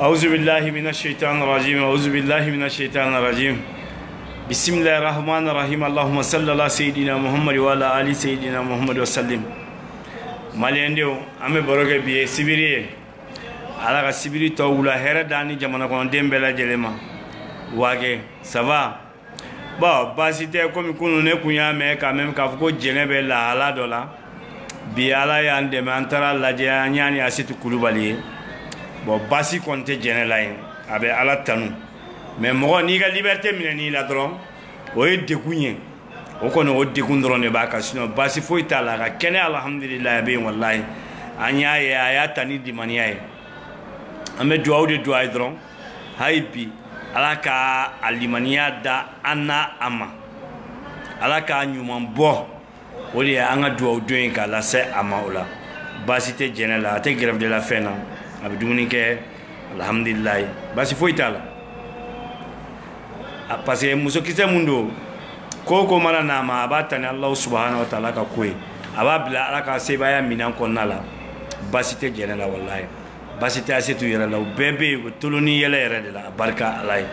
أعوذ بالله من الشيطان الرجيم أعوذ بالله من الشيطان الرجيم بسم الله الرحمن الرحيم اللهم صل على سيدنا محمد وعلى آل سيدنا محمد وسلم ماليندو أمي بروك بيه سبيري على سبيري تولا هيرا داني جمانا كون ديمبلا جلما واجه سافا با باسيتي كوم يكونوا نكويا مي كامم كافكو جنبه لا على دولا بي على ياندي مانترا لاجيا نياني اسيتو كولوبالي bon basi konte jene la yin abe ala tanu mais mo ni ga liberté minani la dron o e dekunye o kono o dekun dron e ba ka sino basi fo itala ga kene alhamdulillah be wallahi anya ya ya tani di maniya e ame duwa de duwa dron haibi ala ka alimaniya da anna ama ala ka nyuman bo o le anga duwa doin ka la se ama ola basi te jene la te grève de la faim na abduni ke alhamdulillah basi foitala parce que muso kise mundo ko mara na ma abatani allah subhanahu wa ta'ala ka koy ababla alaka sebaya minan konnala basi te jenela wallahi basi te asetu yera law bebe tuluni yela yera de la barka alay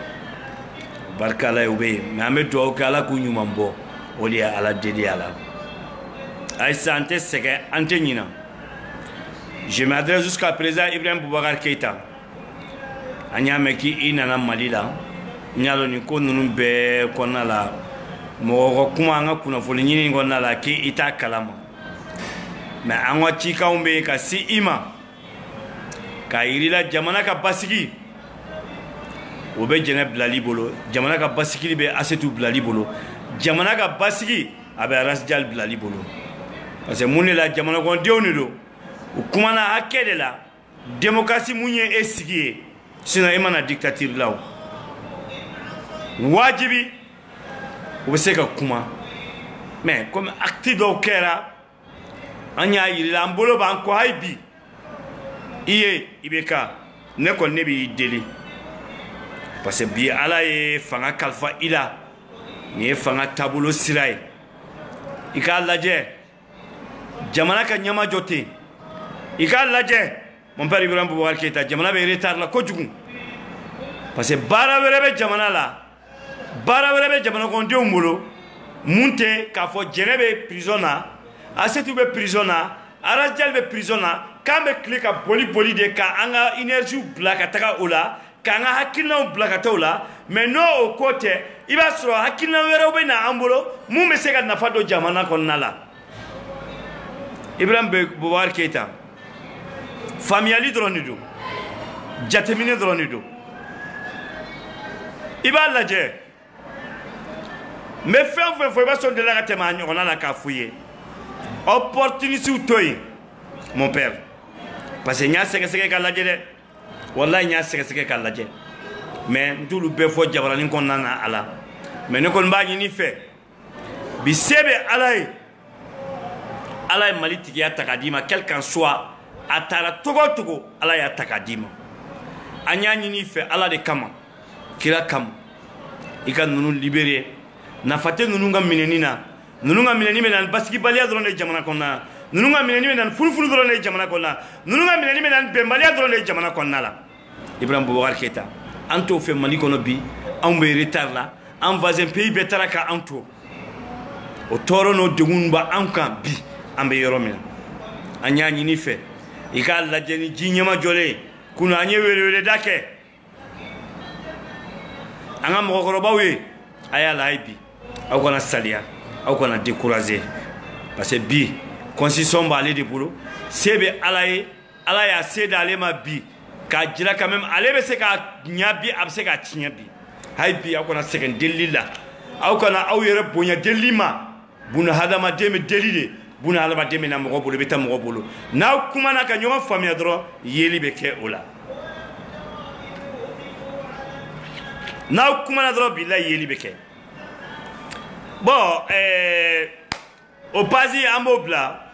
ube mamedu o kala ku nyumambo oli ala dedi ala ay santé sege antenyina. Je m'adresse jusqu'à présent à Ibrahim Boubacar Keïta. Anyameki inana malila. Nyalo ni ko nunu be konna la. Mo kuma nga kuna foli nyini ngonna la ki ita kalama. Mais angwa chika umbe ka si ima. Ka irila jamana ka basiki. Obe jene blali bolo. Jamana ka basiki be asetu blali bolo. Jamana ka basiki abe rasjal blali bolo. Parce que mune la jamana kon dioni do. Kumana akede la démocratie munye esigi sina imana dictature law wajibi ubeseka kuma mais comme acte do kera anya yirila mbolo ban ko haybi iye ibeka ne ko nebi deli parce que bi ala e fanga kalfa ila ni fanga tabulo sirai ika laje jamana ka nyama jote ika laje mon père Ibrahim Boubacar Keïta jamana be retard la ko jugun parce que bara wéré be jamana la bara wéré be jamana ko ndew mbolo munte ka fo jenebe prisona asetu be prisona arajal be prisona kambe klika boli de ka anga énergie blaka taka ola ka anga hakilna blaka tola mais no au côté iba sro hakilna wéré be na ambolo mu me sega na fado jamana ko nala Ibrahim Boubacar Keïta faamuyali dɔrɔn de don jateminɛ dɔrɔn de don i b'a lajɛ n bɛ fɛn o fɛn fɔ i b'a sɔn delila ka tɛmɛ a ɲɔgɔnna la k'a f'u ye opportuniste to yen mon père parce que n y'a sɛgɛsɛgɛ k'a lajɛ dɛ walahi n y'a sɛgɛsɛgɛ k'a lajɛ mais n t'olu bɛɛ fɔ jabaranin kɔnɔna na a la mais ne kɔni b'a ɲini i fɛ bi se bɛ ala ye ala ye mali tigiya ta k'a d'i ma quel qu'en soit a taara togo o togo ala y'a ta k'a d'i ma an y'a ɲini i fɛ ala de kama kira kama i ka ninnu libéré nafa tɛ ninnu ka minɛni na ninnu ka minɛni bɛ na ni basigibaliya dɔrɔn de ye jamana kɔnɔna la ninnu ka minɛni bɛ na ni furufuru dɔrɔn de ye jamana kɔnɔna la ninnu ka minɛni bɛ na ni bɛnbaliya dɔrɔn de ye jamana kɔnɔna la Ibrahim Boubacar Keïta an t'o fɛ mali kɔnɔ bi anw bɛ retard la an voisin pays bɛɛ taara ka an to o tɔɔrɔ n'o degun bɛ an kan bi an bɛ yɔrɔ min na an y'a ɲini fɛ i k'a lajɛ ni ji ɲɛma jɔlen kunun an ye weleweleda kɛ an ka mɔgɔkɔrɔbaw ye a y'a la a ye bi aw kana saliya aw kana décourager parce que bi constitution b'ale de bolo se bɛ ala ye ala y'a se d'ale ma bi k'a jira quand même ale bɛ se k'a ɲa bi a bɛ se k'a tiɲɛ bi a ye bi aw kana sɛgɛn delili la aw kana aw yɛrɛ bonya delili ma buna hadamaden bɛ deli de buna hadamaden bɛ na mɔgɔ bolo i bɛ taa mɔgɔ bolo n'aw kumana ka ɲɔgɔn faamuya dɔrɔn yeli bɛ kɛ o la n'aw kumana dɔrɔn bilahi yeli bɛ kɛ bon au basi an b'o bila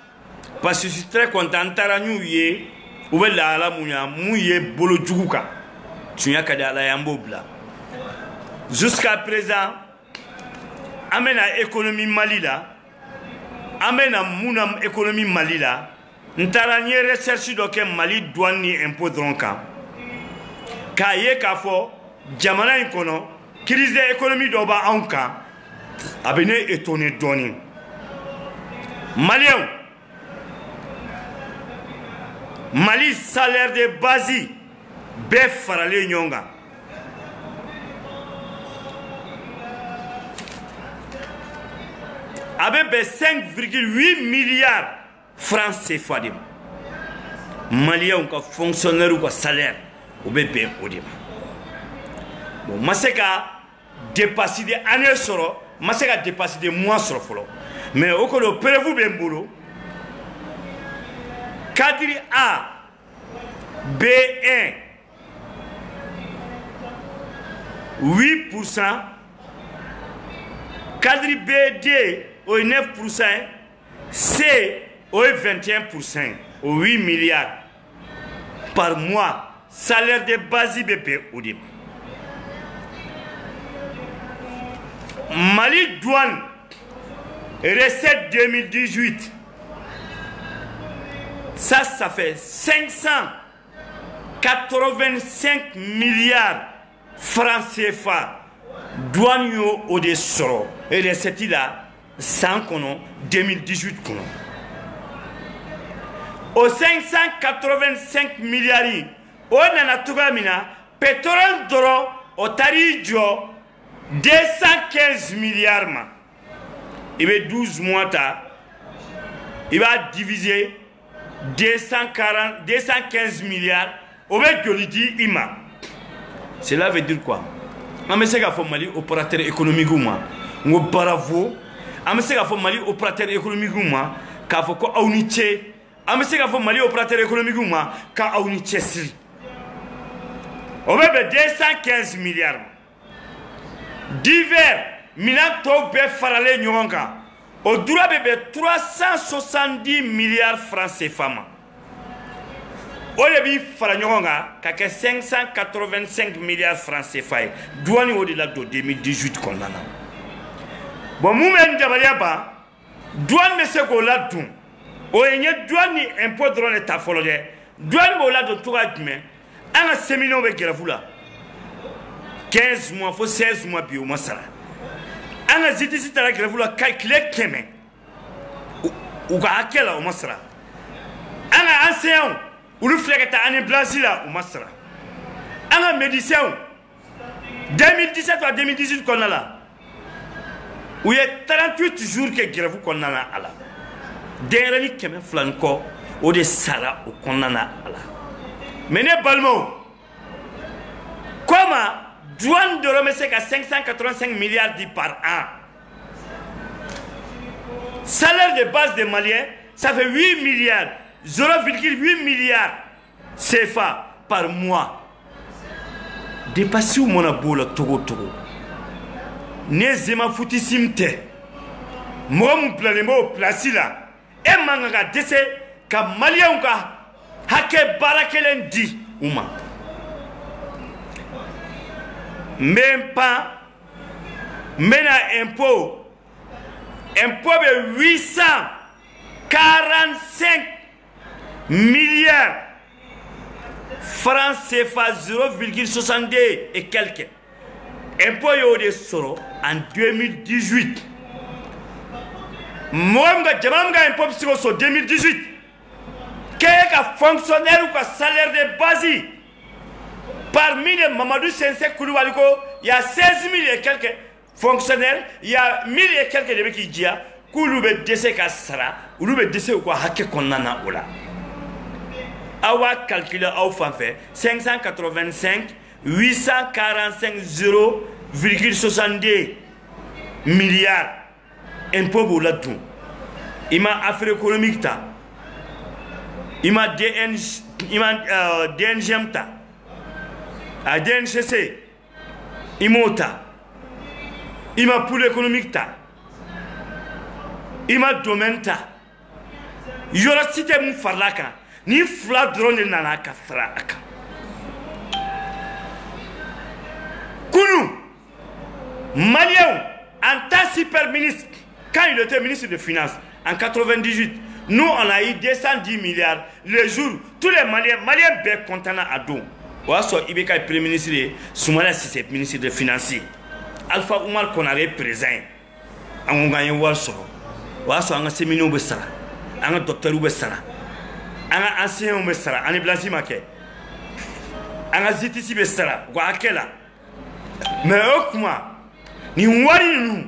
parce que je suis très content n taara n'u ye u bɛ lahala mun ya mun ye bolo jugu kan tiɲɛ ka di ala ye an b'o bila jusqu'à présent an bɛna économie mali la an bɛna mun na économie mali la n taara n ye recherche dɔ kɛ mali douane ni impôt dɔrɔn kan k'a ye k'a fɔ jamana in kɔnɔ crise économique dɔ b'anw kan a bɛ ne étonné dɔɔni maliyɛnw mali salaire de base bɛɛ faralen ɲɔgɔn kan a bɛ bɛn 5,8 milliards francs CFA de ma maliyɛnw ka fonctionnaire ka salaire o bɛ bɛn o de ma bon ma se ka dépassé de année sɔrɔ ma se ka dépassé de mois sɔrɔ fɔlɔ mais o kɔni prévu bɛ n bolo cadre A B1 8%, cadre B2 au 9%, C au 21%, au 8 milliards par mois, salaire de base BP au début. Mali douane, recette 2018, ça fait 585 milliards francs CFA. Douane yo au de soro et recette là 100 kono 2018 kono. Au 585 milliards, on a trouvé mina pétrole d'oro au tarijo 215 milliards ma. Il va 12 mois ta. Il va diviser 215 milliards au dit ima. Cela veut dire quoi? On me sait qu'à Mali opérateur économique ou moi, on bravo. On me sait qu'à Mali opérateur économique ou moi, qu'à faut quoi auniché. On me sait qu'à Mali opérateur économique ou moi, qu'à auniché si. On va 215 milliards. Divers, Milan Togbe Farale Nyonga. Au droit bébé 370 milliards francs CFA. Au début, Faranyonga, kake 585 milliards francs CFA. Douane au-delà de 2018 qu'on a. Bon, nous-mêmes, Jabaliaba, douane, mais c'est qu'on l'a tout. Au y a douane ni impôt de l'État folodé. Douane, au-delà de tout à demain. Un séminaire avec Gravula. 15 mois, faut 16 mois, puis au moins ça. Un ziti à la Gravula, calculé Kémé. Ou à quel au moins ça. Un enseignant. Ou le flag est année blanche là, ou masra. Un médecin, 2017 à 2018 qu'on a là. Où il y a 38 jours que grève qu'on a là. denrani kɛmɛ fila ni kɔ o de sara o kɔnɔna na a la mais ne balimaw comment douane dɔrɔn bɛ se ka 585 milliards di par an salaire de base des Maliens ça fait 8 milliards 0,8 milliards CFA par mois dépassé ou mon abola togo togo ne zema foutissim te moi mon planemo place là et manga dese ka Malien ka hake barakelen di uma même pas mena impôt de 845 milliards francs CFA 0,62 et quelques. Impôt de soro en 2018. Moi, je vais impôt en 2018. Quel fonctionnaire ou salaire de base parmi les Mamadou Sensei Kouloualiko, il y a 16 000 et quelques fonctionnaires, il y a 1000 et quelques de qui disent Kouloube dese Kassara, Kouloube dese ou quoi Hake Konana Ola. Awa calculé au fanfait 585 845 0,62 milliards impôt pour la tout. Il m'a affaire économique ta. Il m'a DNGM ta. A DNCC. Il m'a il m'a pour l'économique ta. Il m'a domaine ta. Il y aura cité mon farlaka. Ni fla drone nana ka fraka. Kounou, Malien, en tant que super ministre, quand il était ministre des Finances, en 98, nous on a eu 210 milliards le jour. Tous les Maliens bien contents à dos. Ouasso Ibeka est premier ministre, Soumana Sissé ministre des Finances. Alpha Oumar Konaré présent. On gagne Ouasso. Ouasso a un séminaire Bessara, un docteur Bessara. Un ancien Bessara, un blanchiment qui un zitisi Bessara, ou à quelle mais comment ni wari nous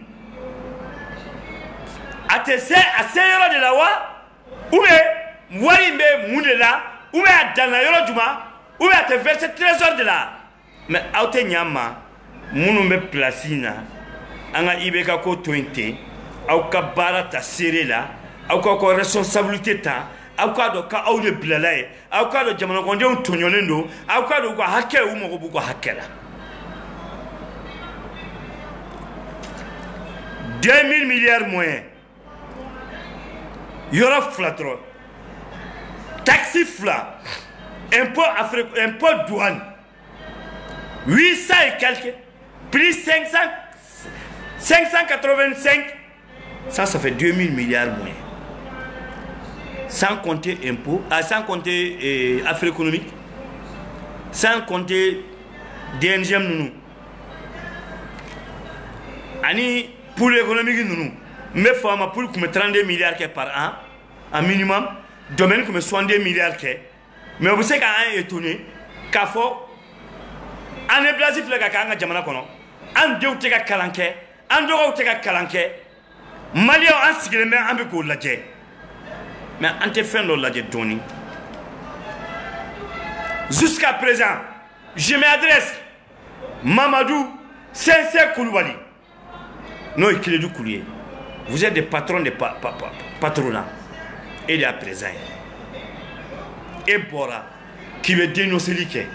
atese aseyoro de la wa ou bien wari me mundela ou bien dana yoro juma ou bien te verser trésor de là mais auto nyama munu me placina anga ibeka ko 20 au ka barata serela au ko responsabilité ta au ka do ka au de blalay au ka do jamana konde on tonyolendo au ka do ko hakke ou mo ko hakkela 2000 milliards moins. Il y aura flatro. Taxi flat. Impôt douane. 800 et quelques. Plus 585. Ça fait 2000 milliards moins. Sans compter impôt, sans compter affaires économiques. Sans compter DNGM nous. Ani pour l'économie, nous mais pour 32 milliards par an, un minimum, domaine comme 62 milliards. Mais vous savez qu'un étonné, qu'à fort, un éblasif le gars jamana kono, un deux tega kalanke, un deux tega kalanke, Malien en siglement un peu pour la jet. Mais en te fait la jet Tony. Jusqu'à présent, je m'adresse Mamadou Sensei Koulibaly. Non, il est du coulier. Vous êtes des patrons de patronat. Et à présent. Et Bora, qui veut dénoncer l'Ike.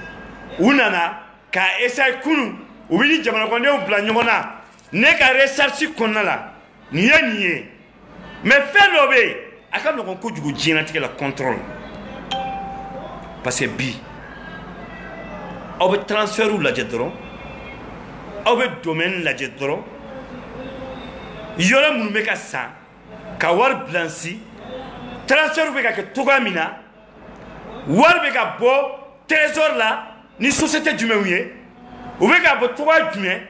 Ounana, ka essaye Kounou, ou bien Jamanakonde ou Blanyona, n'est qu'à rechercher qu'on a là. Nié. Mais fais l'obé. À quand nous avons du génétique la contrôle. Parce que bi. On veut transférer ou la jetteron. On veut domaine la jetteron. Yora mun meka sa ka war blanci transfert beka ke togamina war beka bo trésor là ni société du mewye ou beka bo toga djumé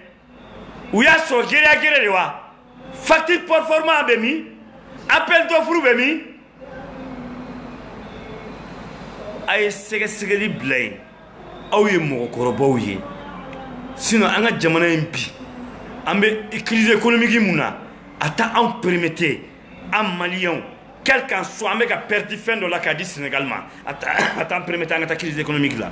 ou ya so gere wa facture performant bemi appel d'offre bemi ay sege li blay aw ye mo ko robo ye sinon anga jamana mpi ambe crise économique muna ata en permettre en Malien quel qu'en soit, on a perdu fin de l'Acadie Sénégal. Attends, permettant la crise économique là.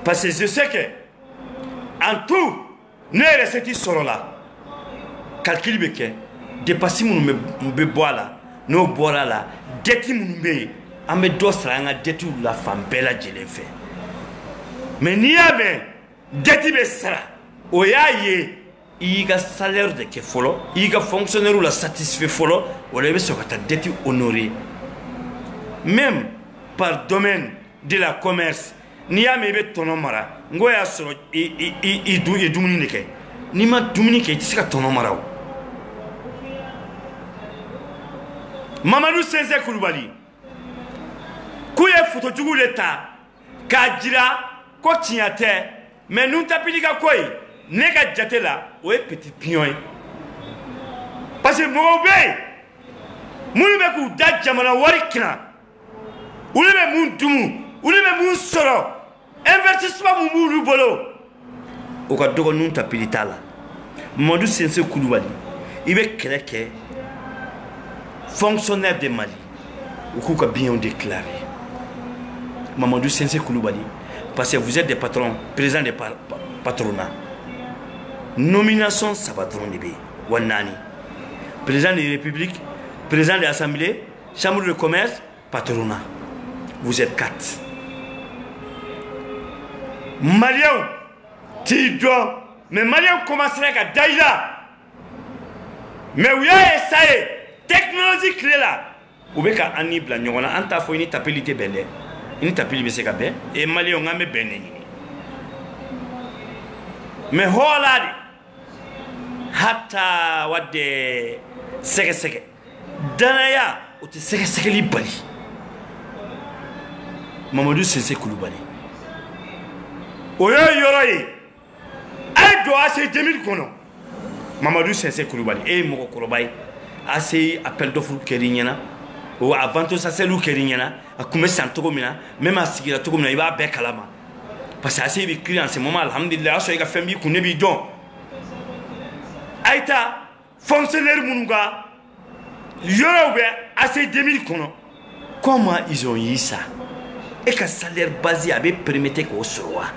Parce que je sais que, en tout, nous sommes restés sur là. Calcul beke, dépasser mon bois là, nos bois là, déti mon bé, on me doit s'en détu la femme belle je l'ai fait. Mais n'y a pas, déti bessara, oyaye. Il y a salaire de qui follow, il y a fonctionnaire ou la satisfait follow, ou les gens qui ont été honorés. Même par domaine de la commerce, ni a même ton mara, ngoya soro et dominike, ni ma dominike, tu sais ton mara. Mamadou Sensei Koulibaly, kouye photo du l'État, Kadjira, Kotiate, mais nous t'appelons quoi? Nega jate là, ouais petit pion. Parce que mon bé, mon be da jamana warikina. Ou le moun tumu, ou le moun soro. Investissement moun bolo. O ka dogo nun tapilita là. Mamadou Sensei Koulibaly, il veut que fonctionnaire de Mali, ou qu'on a bien déclaré. Mamadou Sensei Koulibaly, parce que vous êtes des patrons, présidents des patronats. Nomination, ça va tourner bien. Wanani. Président de la République, président de l'Assemblée, chambre de commerce, patronat. Vous êtes 4. Malien, tu dois. Mais Malien commencerait à Daïla. Mais oui, ça y est. Technologie clé là. Ou bien qu'à Annie Blanc, on a un tafou, il tape l'ité belle. Il tape l'ité belle. Et Malien, on a mis béné. Mais voilà. Hatta wadde sege danaya oti sege li bali Mamadou Sensei Koulibaly oyo yoroye ay do assez 2000 kono Mamadou Sensei Koulibaly e moko korobay assez appel d'offre kerinyana o avanto sa selu kerinyana akume santogo mina même asigira togo mina iba be kalama parce que assez bi client en ce moment alhamdulillah so iga fembi kunebi don Aïta, fonctionnaire Mounga, Yorobe, assez 2000 kono. Comment ils ont eu ça? Et qu'un salaire basé avait permis qu'au soit,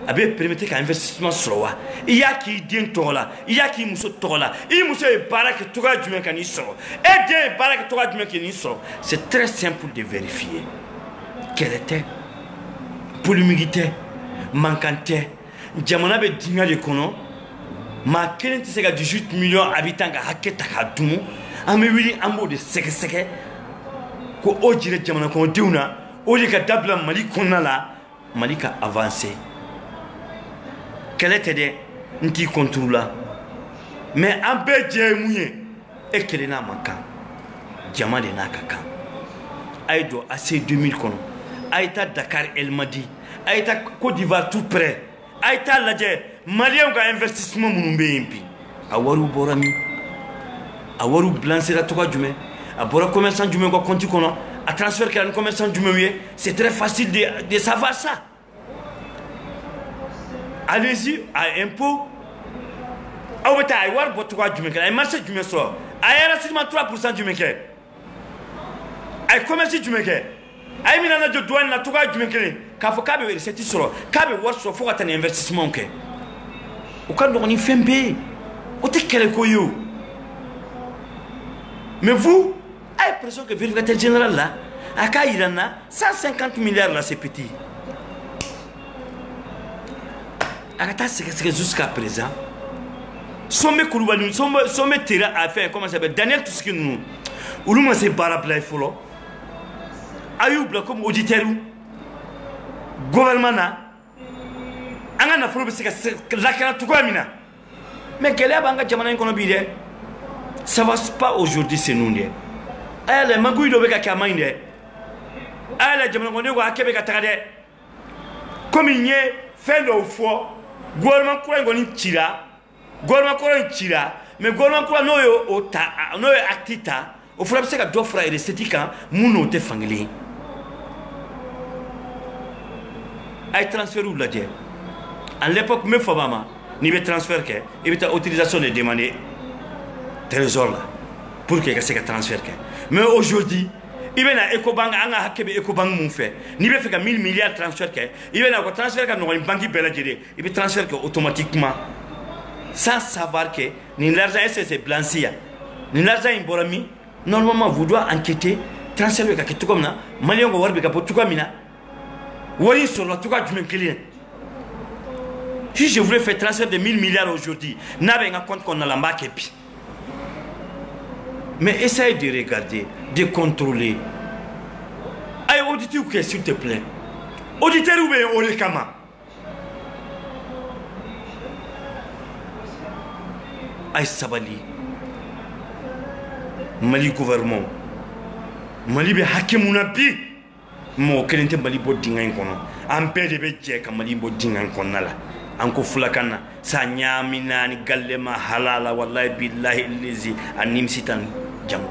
avait permis qu'un investissement soit. Il y a qui dit là, il y a qui mousse là, il mousse barak toura du mécanisme. Et bien barak toura du mécanisme. C'est très simple de vérifier. Quelle était? Polémité, manquante, Diamana be dinga de kono. Ma kelen ti se ka 18 millions habitants ka haketa ka dumu ame wili ambo de seke ko o jire jamana ko diuna o li ka dabla Mali konna la Mali ka avancer quel était de nti contrôle mais ambe je muye e kelena mankan jama de na kaka aido assez 2000 kono aita Dakar El Madi aita Côte d'Ivoire tout près aita ladje Malien ka investissement mun be yimpi awaru borami awaru blancera to ka jume abora commerçant jume ko konti kono a transfert que un commerçant jume wié c'est très facile de savoir ça allez-y à impôt awata ay war botu ka jume ay marché jume so ay rassemblement 3% jume ke ay commerce jume ke ay minana de douane na to ka jume ke ka fo ka be c'est solo ka be war so fo ka tan investissement ke au cas où on y fait un peu, on te quel koyo. Mais vous, avez l'impression que le vérificateur général là, à Kairana, 150 milliards là, c'est petit. Akata, c'est jusqu'à présent. Somme Koulibaly, somme Terra a fait, comment ça s'appelle, Daniel Touskine, ou l'on s'est barré follow. Ayoub, comme auditeur, gouvernement. Angana fulu bisika lakana tukwamina mais quelle banga jamana nkono bide ça va pas aujourd'hui c'est nous ndé ale magui do beka kamainde ale jamana ngondi ko akebe ka takade comme il fait le fo gouvernement ko ngoni tira gouvernement ko tira mais gouvernement ko noyo ota noyo actita o fula bisika do fra esthétique muno te fangeli ay transfert ou la dé à l'époque, me fabama, ni be transfert que, et be ta autorisation de demander trésor là. pour que se ka transfert ke. Mais aujourd'hui il bena Ecobank anga hakebe Ecobank mun fait ni be fait ka 1000 milliards transfert ke il bena ko transfert ka no banque bela jere il be transfert ke automatiquement sans savoir que ni l'argent c'est blanci ni l'argent imborami normalement vous doit enquêter transfert ka tout comme na malien go warbe ka tout comme mina wari sur la tout cas du même client. Si je voulais faire transfert de 1000 milliards aujourd'hui, n'avez un compte qu'on a la marque. Mais essaye de regarder, de contrôler. Aïe, auditeur, s'il te plaît. Auditeur ou bien Olekama. Aïe, Sabali. Mali gouvernement. Mali be hakimounabi. Mo kelente Mali bo dingan kono. Ampe de be je ka Mali bo dingan kono la. Anko fulakana sa nyamina ni gallema halala wallahi billahi allazi anim sitan jamu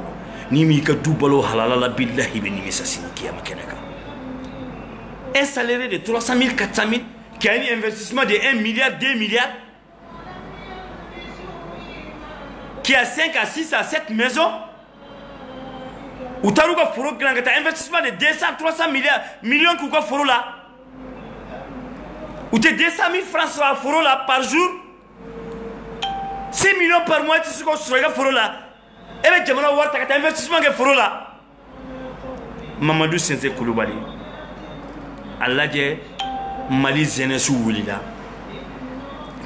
nimi ka dubalo halala la billahi be nimi sa sin kiyama kenaka un salaire de 300 000 400 000 qui a un investissement de 1 milliard 2 milliards qui a 5 à 6 à 7 maisons ou taruka foro grand investissement de 200 300 millions kuka foro là ou t'es 200 000 francs sur la foro là par jour 6 millions par mois tu sais quoi sur la foro là et bien tu vas voir ta investissement que foro là Mamadou Sensé Koulibaly Allah dit Mali jeunesse wuli là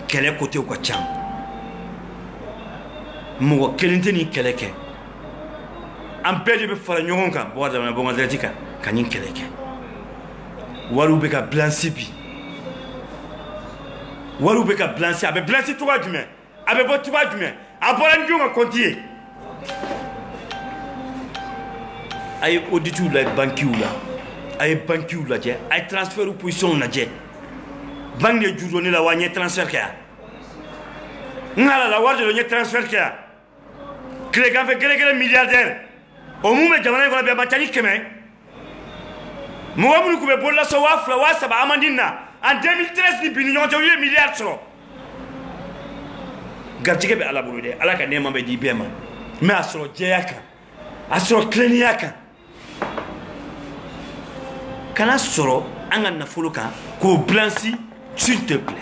quel est côté ou quoi tiens moi quel est ni quel est en paix de faire un ka boire dans la bonne atlétique kani quel est waru beka blanci waru beka blanci abe blanci toi du mais abe bo toi du mais abola ndionga kontier ay auditu la banki ou là ay banki ou là je ay transfert ou position na je banque de journée la wanye transfert ka ngala la warde le transfert ka crée quand fait gré milliardaire au moment jamana ko be matani keme mo wamu ko be bolla so wa fla wa saba amandina en 2013 ni bini ñoo jawé milliards solo gartike be ala bulu de ala ka nema be di bema mais asro jeyaka asro kleniaka kana soro anga na fuluka ko blanci s'il te plaît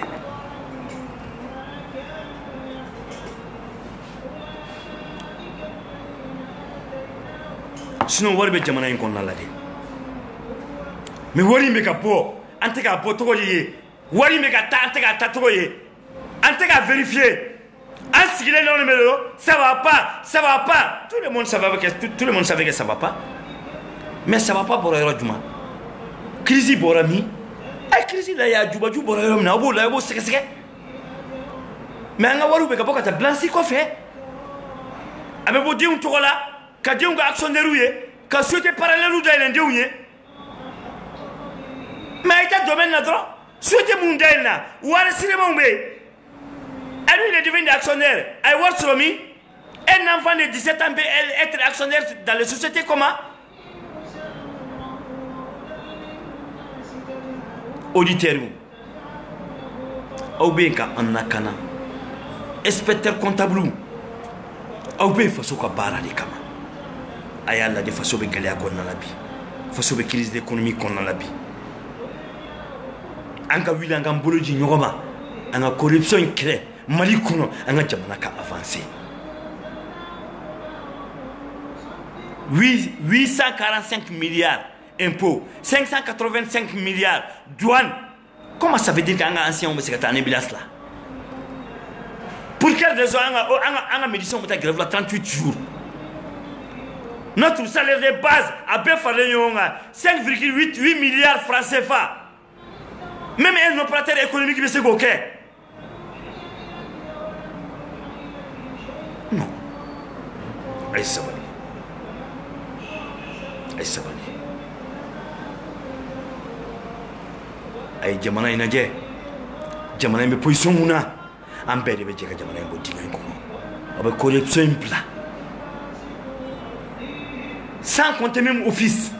sinon wari be jamana en konna la de mais wari me ka bo ante ka bo to ye wari me ka ta ante ka ta to ye ante ka vérifier asigile non numéro ça va pas tout le monde savait que tout le monde savait que ça va pas mais ça va pas pour yoro juma crise borami ay crise la ya juba juba yoro na bo la bo seke mais anga waru be ka boka ta blanci ko fait abe bo di un to la ka di un actionnaire ye ka société parallèle ou dans l'Inde mais il domaine là droit société mondiale là ou à cinéma ou il est devenu actionnaire I work for me un enfant de 17 ans peut être actionnaire dans les sociétés comment auditeur ou bien ka anakana inspecteur comptable ou bien façon ka bara de kama ayalla de façon be galya ko na labi façon be crise d'économie ko na labi anga wila anga mboloji nyogoma anga corruption crée Mali kono anga jamana ka avancer 845 milliards impôts 585 milliards douane comment ça veut dire qu'anga ancien on se gata en bilas là pour quelle raison anga médecin on grève là 38 jours notre salaire de base a bien fallu 5,8 milliards francs CFA même un opérateur économique qui se goke non ay sabali ay jamana ina je jamana be position muna ambe de be je ka jamana ngo dinga ko abe corruption pla sans compter même office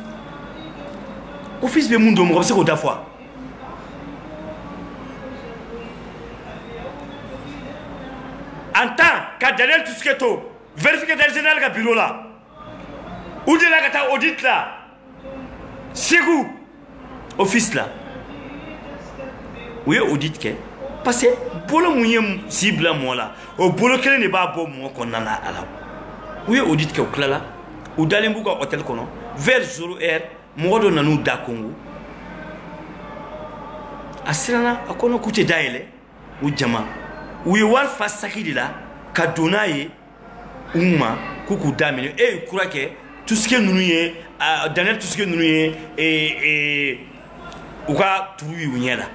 be mundo mo c'est ko da fois en tant que Daniel Tusketo vérificateur général ka bureau là ou de la ka ta audit là Ségou office là oui audit ke parce que bolo mouye cible moi là au bolo kele ne ba bo mo ko nana ala oui audit ke o klala ou dalen bu ko hôtel kono vers 0h modo nanu da Congo asirana akono kuche daele ou jama oui war fa sakidi la ka donaye umma kuku damine e kura ke tout ce que nous y Daniel tout ce que nous y et uka tuwi unyela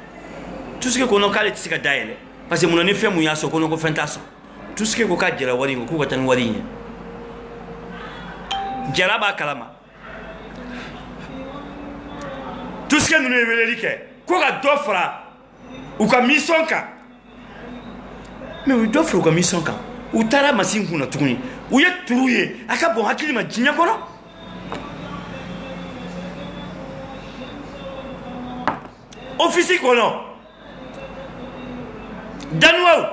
tout ce que kono kale tsika daele parce que mon ne fait muya so kono ko fentaso tout ce que ko ka jera wari ko tan wari nya jera ba kalama tout ce que nous y velike ko ka dofra uka misonka mais u dofra uka misonka utara masin kuna tukuni uye turuye aka bon hakili ma jinya kono officier kono danwao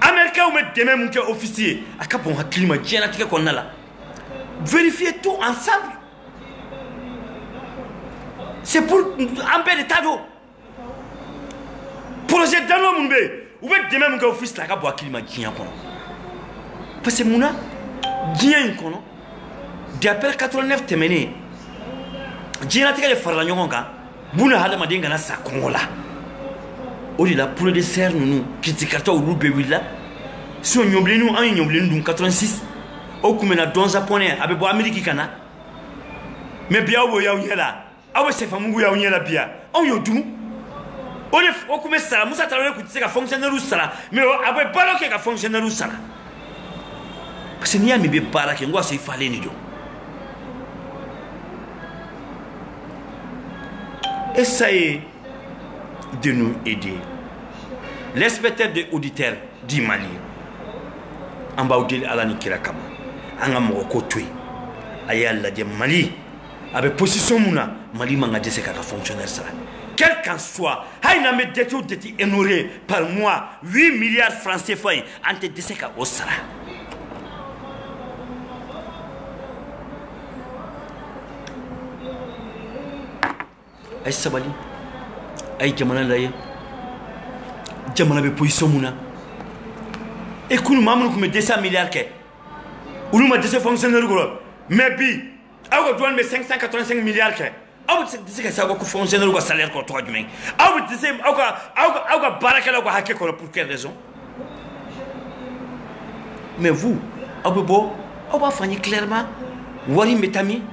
américain ou met demain mon officier aka bon hakili ma jinya tike kono la vérifier tout ensemble c'est pour empêcher tado projet danwao munbe ou met demain mon officier aka bon hakili ma jinya kono parce que mouna diyen kono d'après 89 temene diyen tika le farla nyonga ka buna hada madinga na sa kongola odi la pour de serre nous critiquateur ou be willa si on nyoble nous en nyoble nous 86 o kumena don japonais abe bo amerique kana mais bia wo ya yela awe se famu ya yela bia on yo dum o le o kume sala musa tala ku tsika fonctionnaire sala mais abe baloke ka fonctionnaire sala parce que n'y a mi be para ke ngwa se fale ni do essayez de nous aider l'inspecteur de auditeur du Mali en bas de ala ni kira kama anga mo ko tui ayalla de Mali avec position muna Mali manga de se ka fonctionnaire ça quel qu'en soit hayna me détour de honoré par mois 8 milliards francs CFA ante de se ka osara ay sabali ay jamana laye jamana be position muna e kunu mamun ko me 200 milliards ke ulu ma 200 fonctionnaire ko mais bi aw ko douane me 585 milliards ke aw dise ka sa ko fonctionnaire ko salaire ko to jumen aw dise aw ko baraka ko hakke ko pour quelle raison mais vous aw be bo aw ba fani clairement wari metami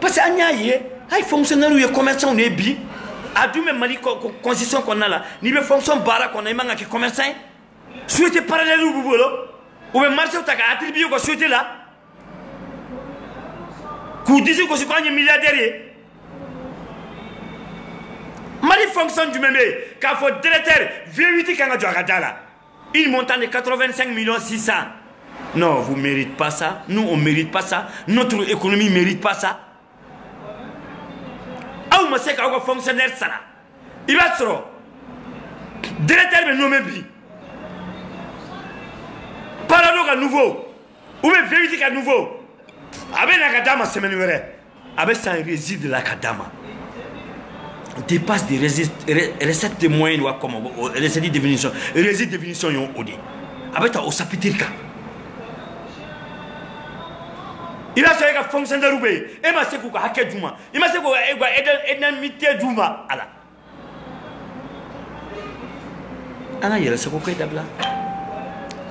parce que Agnaye, il fonctionnaire ou commerçant on est bi. A dû même Mali constitution qu'on a là, ni le fonction bara qu'on a même qui commerçant. Souhaitez parallèle ou boulot, ou même marché ou t'as attribué ou souhaitez là. Vous disiez que c'est quoi un milliardaire. Mali fonctionne du même quand faut directeur V8 quand on a là. Il monte de 85 millions 600. Non, vous ne méritez pas ça. Nous, on ne mérite pas ça. Notre économie ne mérite pas ça. Aou ma seka aou fonctionnaire sala il va trop directeur me nommé bi parado ka nouveau ou bien vérité ka nouveau avec la kadama semaine wéré avec ça réside la kadama dépasse des recettes de moyens ou comme recettes de définition réside définition yon odi avec ta au sapitirka il a fait que fonctionnaire ou et ma se ko hakke djuma il ma se ko eden mité djuma ala ana yela se ko kay dabla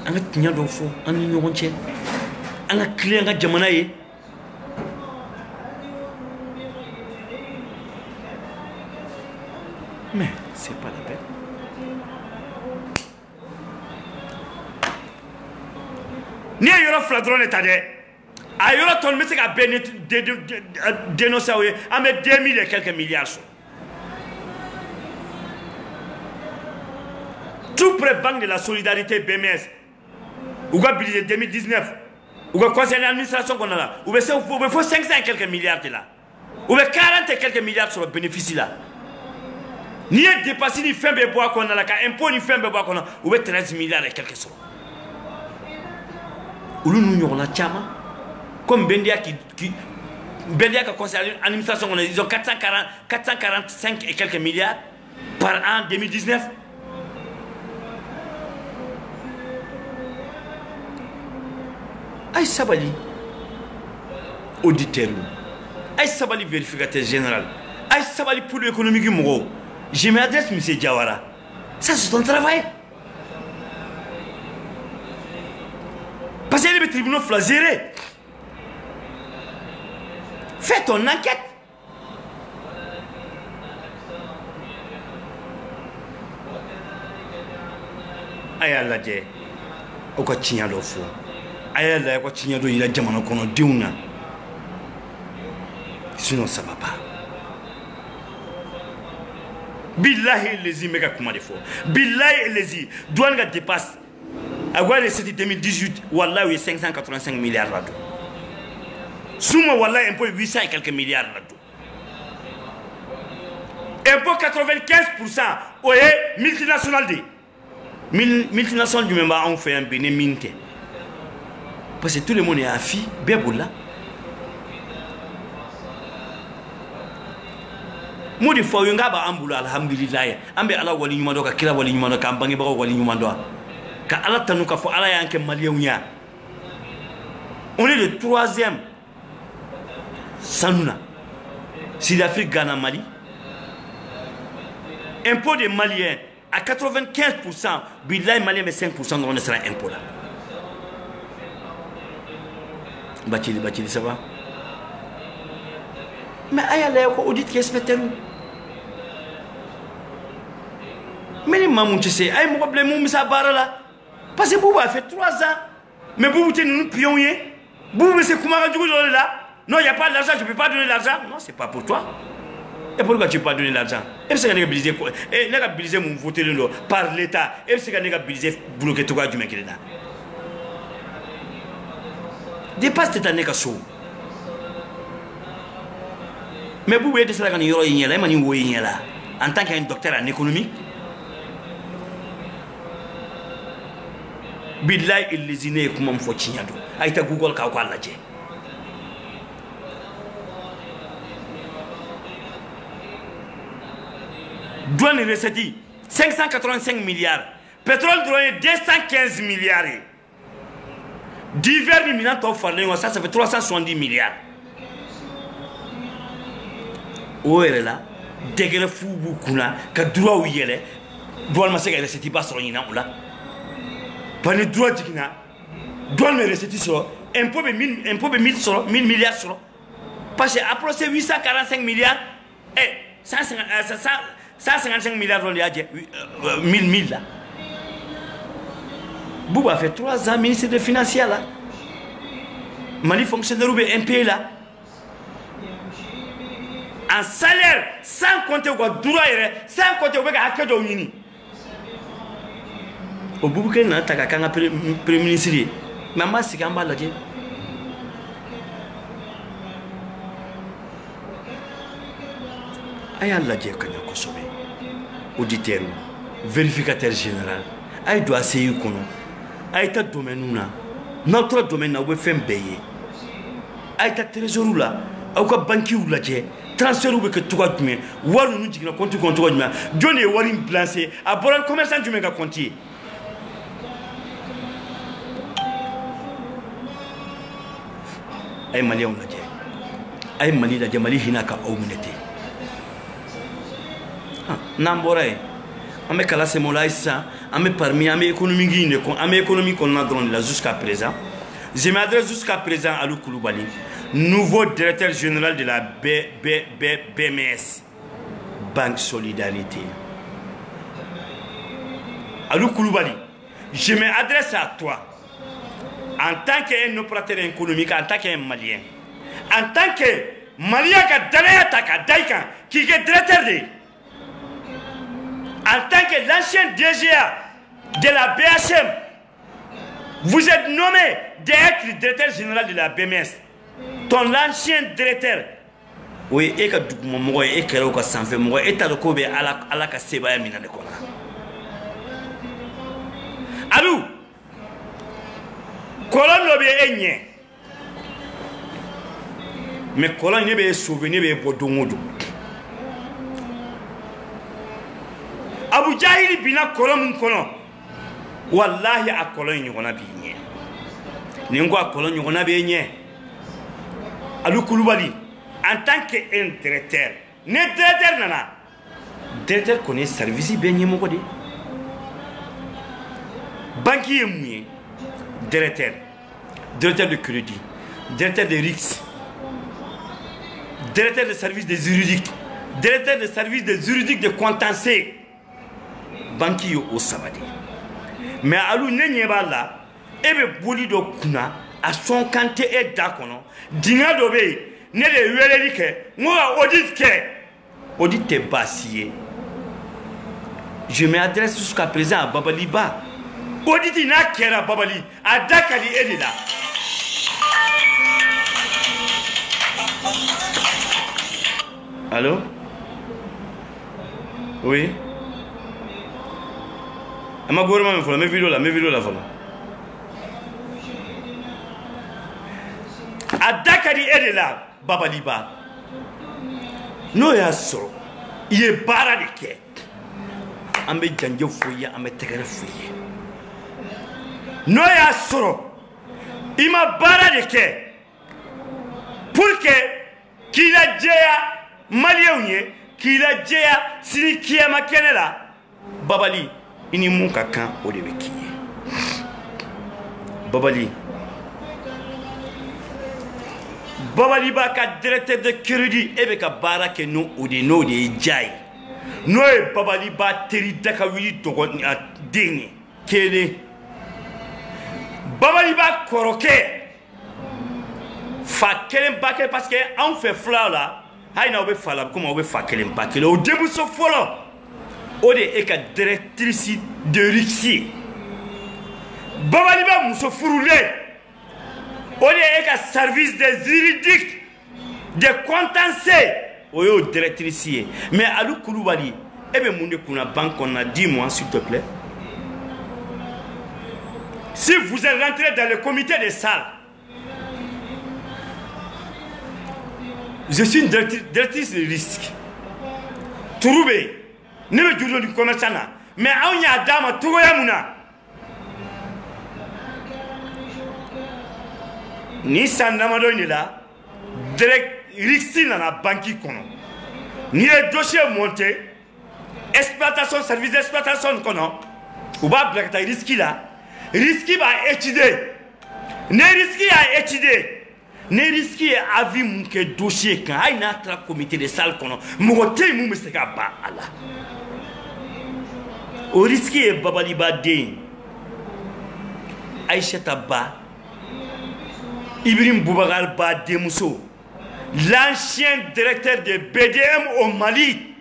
anga tinya do fo an ñu wonche anga client nga jamana yi mais c'est pas la peine ni yoro fladron état de ailleurs ton monsieur a dénoncé à mettre 2000 et quelques milliards. Tout près banque de la solidarité BMS, ou quoi budget 2019, ou quoi conseil d'administration qu'on a là, ou bien il faut 500 et quelques milliards de là, ou bien 40 et quelques milliards sur le bénéfice là. Ni est dépassé ni fin de bois qu'on a la impôt ni fin de bois qu'on a ou 13 milliards et quelques euros. Ou nous on a tchama comme Bendia qui Bendia qui concerne l'administration ils ont 445 et quelques milliards par an 2019. Aïe Sabali auditeur, Aïe Sabali vérificateur général, Aïe Sabali pour l'économie du Moro. Je m'adresse M. Diawara. Ça c'est ton travail. Parce que les tribunaux flagellés. Fais ton enquête. Aïe Allah Dieu. Au quoi tu y as l'offre. Aïe Allah, quoi tu y as d'eau, il a diamant qu'on a dit. Sinon ça ne va pas. Billahi lezi mega kuma defo. Billahi lezi douane ga dépasse. Agwa le 2018 wallahi 585 milliards là. Souma wallahi impôt 800 et quelques milliards là. Impôt 95% oye multinational de. Multinational du même on fait un bénéminte. Parce que tout le monde est affi beboula. Modi fo yonga ba ambula alhamdulillah ambe ala wali nyuma do ka kila wali nyuma do ka bangi ba wali nyuma do ka ala tanu ka fo ala yanke maliyunya. On est le 3e Sanuna Sud-Afrique, Ghana, Mali. Impôt des Maliens à 95%, billahi Malien mais 5% on sera impôt là. Bachili ça va. Mais aïe ko audit qui respecte nous. Mais les mamans tu sais, aïe mon problème mon ça barre là. Parce que Bouba a fait 3 ans. Mais Boubou tu nous pionnier. Boubou c'est comment tu veux là? Non, il n'y a pas d'argent, je ne peux pas donner l'argent. Non, c'est pas pour toi. Et pourquoi tu ne peux pas donner l'argent? Et c'est que tu as brisé mon vote par l'État. Et c'est que tu as brisé bloqué tout le monde. Dépasse cette année. Mais vous voyez, c'est là qu'on est là. En tant qu'un docteur en économie, Billahi il les inné comme on faut chignado. Aïta Google ka quoi la dje. Douane recette 585 milliards. Pétrole douane 215 milliards. Divers imminents ont fallu, ça fait 370 milliards. Où est là? Dégâts fou beaucoup là, que droit où il est, douane ma sécurité recette pas sur l'ina ou là. Pas le droit d'igna, douane me recette sur un peu 1000 milliards sur. Parce que après 845 milliards, 155 milliards de dollars, 1000 là. Bouba a fait 3 ans ministre des Finances là. Mali fonctionnaire ou un pays là. En salaire, sans compter quoi, droit, sans compter quoi, à que d'oni. Au bout que n'a pas qu'un premier ministre. Maman, c'est qu'un bal là. Aïe la Dieu qu'on a consommé. Auditeur, vérificateur général. Aïe doit essayer qu'on a. Aïe ta domaine là. Notre domaine a fait un payer. Aïe ta trésor là. Aïe ta banque ou la Dieu. Transfert ou que tu as dit. Ou nous dit que compte compte ou bien. Johnny Warren placé. À bon commerçant du méga compte. Aïe Mali on la Dieu. Aïe Mali la Dieu Mali hinaka au minute. Namboray ame kala semola ça ame parmi ame économie guine ame économie qu'on a drone là jusqu'à présent. Je m'adresse jusqu'à présent à Alou Koulibaly, nouveau directeur général de la BMS, Banque Solidarité. Alou Koulibaly, je m'adresse à toi en tant qu'un opérateur économique, en tant qu'un Malien, en tant que Malien qui est directeur de en tant que l'ancien DGA de la BHM, vous êtes nommé directeur général de la BMS. Ton ancien directeur, o ye e ka duguma mɔgɔ ye e kɛra o ka sanfɛ mɔgɔ e t'a dɔn k'o bɛ ala ka sebaya min na de kɔnɔ alu kɔlɔn dɔ bɛ e ɲɛ mais kɔlɔn ne bɛ sauver ne bɛ bɔ don o don Abu Jahili bina kɔlɔn min kɔnɔ wallahi a kɔlɔn ɲɔgɔnna b'i ɲɛ ni ko a kɔlɔn ɲɔgɔnna b'i ɲɛ Alu Kulubali en tant qu'un directeur ne directeur nana directeur connaît service bɛ ɲɛmɔgɔ de banque ye mun ye directeur de crédit directeur de risque directeur de service des juridiques directeur de service des juridiques de contentieux banque ye o saba de mais alu ne ɲɛ b'a la e bɛ boli dɔ kunna a sɔn kan tɛ e da kɔnɔ dingɛ dɔ bɛ yen ne de ye weleli kɛ n ko ka audit kɛ audit tɛ baasi ye je m'adresse jusqu'à présent à Babali Ba audit n'a kɛra Babali a da ka di e de la allo oui an ma gouvernement min fɔlɔ n bɛ video la fɔlɔ a da ka di e de la Babali Ba n'o y'a sɔrɔ i ye baara de kɛ an bɛ janjɛ fo i ye an bɛ tɛgɛrɛ fo i ye n'o y'a sɔrɔ i ma baara de kɛ pour que k'i lajɛya maliyɛnw ye k'i lajɛya sini kiyama kɛnɛ la Babali i ni mun ka kan o de bɛ k'i ye Babali Ba ka directeur de crédit e bɛ ka baara kɛ n'o de ye ja ye n'o ye Babali Ba teri dakawili den ye kelen Babali Ba kɔrɔkɛ fa kelen ba kelen parce que anw fɛ fulaw la hali n'aw bɛ fa la komi aw bɛ fa kelen ba kelen o denmuso fɔlɔ o de ye e ka directrice de risque ye Babali Ba muso furulen o de ye e ka service des juridiques de contentieux o y'o directrice ye mais Alu Kulubali e bɛ mun de kunna banque kɔnɔna dis-moi s'il te plaît si vous êtes rentré dans le comité des salles je suis une directrice de risque Touroubé ne bɛ juru du commerçant na mais anw y'a d'a ma cogoya mun na ni san damadɔ in de la risque nana banque kɔnɔ n'i ye dossier monté exploitation service d'exploitation kɔnɔ u b'a bila ka taa risque la risque b'a étudier ne risque y'a étudier ne risque ye avis mun kɛ dossier kan hali n'a taara comité de salle kɔnɔ mɔgɔ tɛ yen mun bɛ se ka ban a la o risque ye Babali Ba den Aïssata Ba Ibrahim Boubacar Ba denmuso l'ancien directeur de BDM au Mali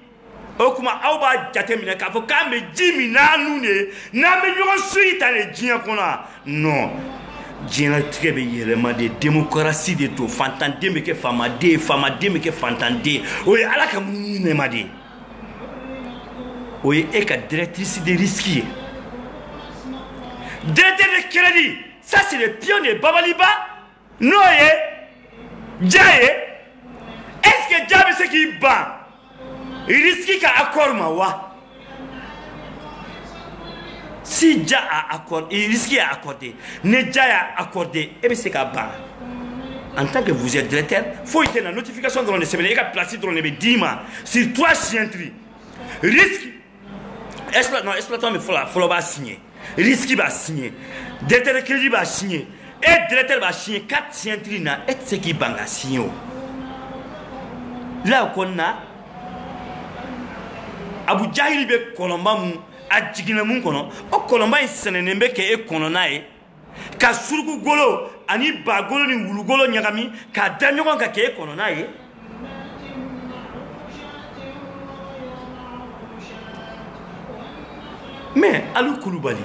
o kuma aw b'a jateminɛ k'a fɔ k'an bɛ ji min n'an de n'an bɛ ɲɔgɔn suyi ta de diɲɛ kɔnɔ non diɲɛlatigɛ bɛ yɛlɛma de démocratie de don fantanden bɛ kɛ faamaden ye faamaden bɛ kɛ fantanden o ye ala ka munumunu nɛɛma de ye o ye e ka directrice de risque ye directeur de crédit ça c'est le pion de Babali Ba n'o ye ja ye est-ce que ja bɛ se k'i ban risque ka accord ma wa si ja a accordé risque a accordé ne ja y'a accordé e bɛ se k'a ban en tant que vous êtes directeur foyi tɛ na notification dɔrɔn de sɛbɛnna e ka place dɔrɔn de bɛ d'i ma sur 3 signatures risque exploitant bɛ fɔlɔ b'a signé risque b'a signé directeur de crédit b'a signé et directeur b'a signé 4 signatures na e tɛ se k'i ban ka signé o la o kɔnɔna Abu Jahili bɛ kɔlɔnba mun a jiginna mun kɔnɔ o kɔlɔnba in sɛnɛnen bɛ kɛ e kɔnɔna ye ka suruku golo ani ba golo ni wulu golo ɲagami k'a da ɲɔgɔn kan kɛ e kɔnɔna ye mais Alu Kulubali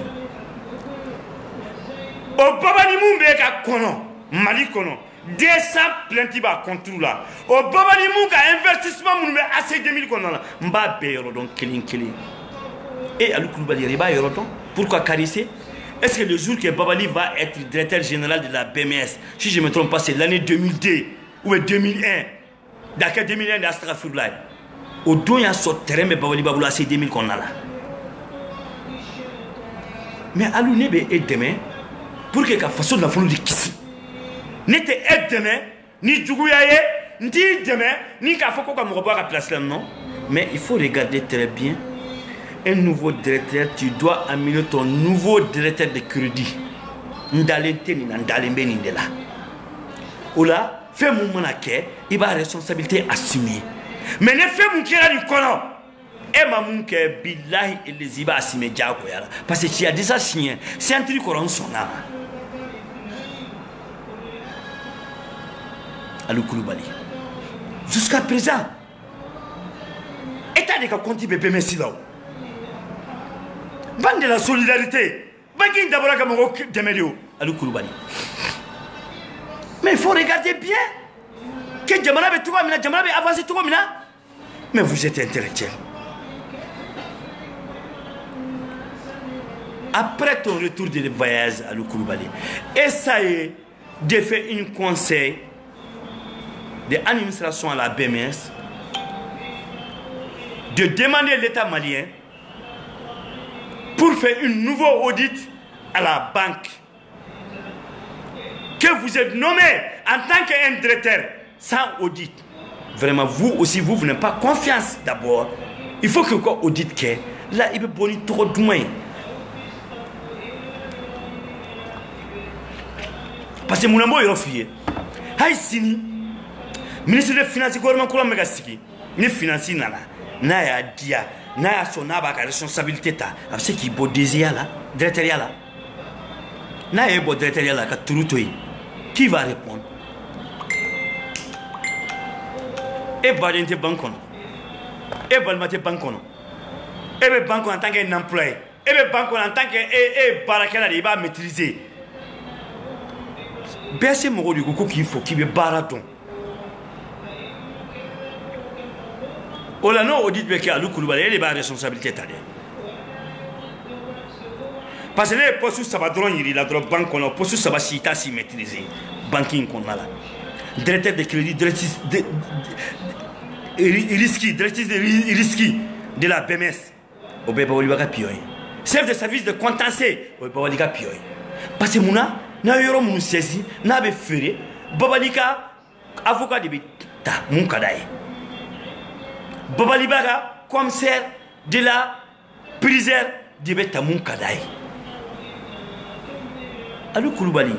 o Babali mun bɛ ka kɔnɔ Mali kɔnɔ 200 plaintes b'a contre là o babali mun ka investissement mun be assez 2000 qu'on a mba be yoro don kilin et Alou Koulibaly riba yoro don pourquoi caresser? Est-ce que le jour que Babali va être directeur général de la BMS, si je ne me trompe pas, c'est l'année 2002 ou 2001, d'accord 2001 d'Astra Furlay, au don il y a ce terrain mais Babali Baboula c'est 2000 qu'on a là. Mais Alou Nebe est demain pour que la façon de la foule de Kissi n'était aide demain, ni Djougouyaye, ni demain, ni Kafoko comme on à place là, non. Mais il faut regarder très bien. Un nouveau directeur, tu dois amener ton nouveau directeur de crédit. Ndalente ni ndalembe ni ndela. Ola, fais mon monake, il va responsabilité assumée. Mais ne fais mon kira du kono. Et ma munke billahi et les iba assumé diago yala. Parce que tu as déjà signé, c'est un truc qu'on son âme. Alou Koulibaly. Jusqu'à présent, état de ka compte bébé merci là. Ban de la solidarité. Bagin d'abord comme on demeure Alou Koulibaly. Mais il faut regarder bien que Djamala be tout mina Djamala be avancé tout mina. Mais vous êtes intellectuel. Après ton retour de voyage Alou Koulibaly, essayez de faire un conseil d'administration à la BMS, de demander à l'État malien pour faire un nouveau audit à la banque. Que vous êtes nommé en tant qu'un directeur sans audit. Vraiment, vous aussi, vous n'avez pas confiance d'abord. Il faut que quoi audit que là, il peut bonner trop de moins. Parce que mon amour est refusé. Haïsini, ministre des Finances, gouvernement Koula Megasiki, ni financier nana, na ya dia. Na son aba ka responsabilité ta ce qui beau désir là directeur là na e beau directeur là ka turutoyi qui va répondre e badente bankono e balmate bankono e be banko en tant qu'employé e be banko en tant que barakela il va maîtriser baisser mo du ko qu'il faut qui be baraton. Ola no audit beke Alou Koulibaly il est pas responsabilité ta. Parce que les postes ça va drone il la drone banque on postes ça va si ta si maîtriser banking qu'on a là. Directeur de crédit directrice de risque directrice de risque de la BMS au beba Olivier Pioy. Chef de service de contentieux au beba Olivier Pioy. Parce que mouna na yoro moun saisi na be féré Babalika avocat de ta moun kadaye. Babali Baga, commissaire de la prison de Betamoun Kadaï. Alou Koulibaly,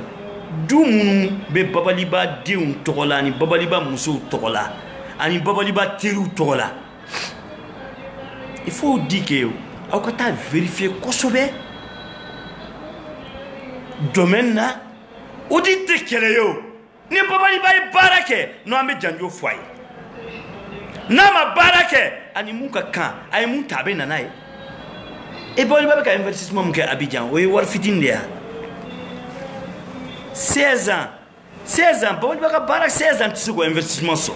d'où nous be Babali Ba Dion Togola, ni Babali Ba Moussou Togola, ani Babali Ba Terou Togola. Il faut dire que, au cas vérifier Kosobe, domaine na, audite Keleyo, ni Babali Ba et Barake, non mais Django Foy. Nama barake ani muka kan ay mun tabe nanay e boli baba ka investissement muka Abidjan o war fitinde ya 16 ans boli baba barak 16 ans tsugo investissement so